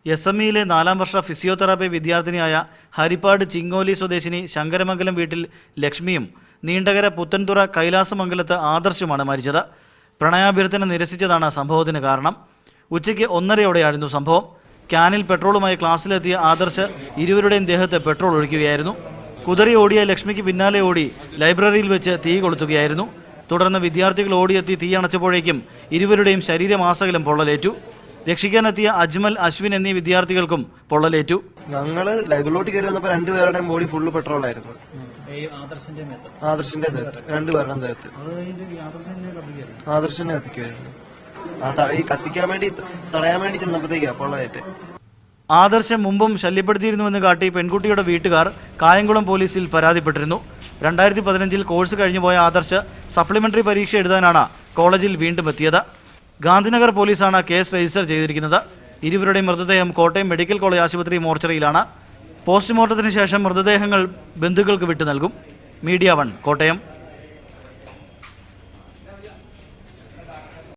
SMEയിലെ 4ാം വർഷ physiotherapy വിദ്യാർത്ഥിനിയായ Harippad Chingoli സ്വദേശിനി ശങ്കരമംഗലം വീട്ടിൽ ലക്ഷ്മിയും നീണ്ടകര പുത്തൻതുറ കൈലാസമംഗലത്ത് ആദർശുമാണ് മരിച്ചത്. പ്രണയാഭ്യർത്ഥന നിരസിച്ചതാണ് സംഭവത്തിന് കാരണം. ഉച്ചയ്ക്ക് 1:30ഓടെയായിരുന്നു സംഭവം. ക്യാനിൽ പെട്രോളുമായി ക്ലാസ്സിലെത്തിയ ആദർശ് ഇരുവരുടെയും ദേഹത്ത് പെട്രോൾ ഒഴിക്കുകയായിരുന്നു. കുതറി ഓടിയ ലക്ഷ്മിക്ക് പിന്നാലെ ഓടി ലൈബ്രറിയിൽ വെച്ച് തീ കൊളുത്തുകയായിരുന്നു. തുടർന്ന് വിദ്യാർത്ഥികൾ ഓടിയെത്തി തീ അണച്ചപ്പോഴേക്കും ഇരുവരുടെയും ശരീരമാസകലം പൊള്ളലേറ്റു. രക്ഷിക്കാനെത്തിയ അജ്മൽ, അശ്വിൻ എന്നീ വിദ്യാർത്ഥികൾക്കും പൊള്ളലേറ്റു. ഞങ്ങള് ലൈബ്രറിയിലോട്ട് കയറി വന്നപ്പോൾ രണ്ടുപേരുടെയും ബോഡി ഫുള്ള് പെട്രോൾ ആയിരുന്നു. ആദർശിന്റെ ദേഹത്ത്, രണ്ടുപേരുടെ ദേഹത്ത്. ആദർശിനെ കത്തിക്കുമായിരുന്നു. ഈ കത്തിക്കാൻ വേണ്ടി തടയാൻ വേണ്ടി ചെന്നപ്പോഴത്തേക്കാ പൊള്ളലേറ്റ്. ആദർശം മുമ്പും ശല്യപ്പെടുത്തിയിരുന്നുവെന്ന് കാട്ടി പെൺകുട്ടിയുടെ വീട്ടുകാർ കായംകുളം പോലീസിൽ പരാതിപ്പെട്ടിരുന്നു. 2015 കോഴ്സ് കഴിഞ്ഞുപോയ ആദർശ് സപ്ലിമെന്ററി പരീക്ഷ എഴുതാനാണ് കോളേജിൽ വീണ്ടും എത്തിയത്. ഗാന്ധിനഗർ പോലീസാണ് കേസ് രജിസ്റ്റർ ചെയ്തിരിക്കുന്നത്. ഇരുവരുടെയും മൃതദേഹം കോട്ടയം മെഡിക്കൽ കോളേജ് ആശുപത്രി മോർച്ചറിയിലാണ്. പോസ്റ്റ്മോർട്ടത്തിന് ശേഷം മൃതദേഹങ്ങൾ ബന്ധുക്കൾക്ക് വിട്ടു നൽകും. മീഡിയ 1 കോട്ടയം.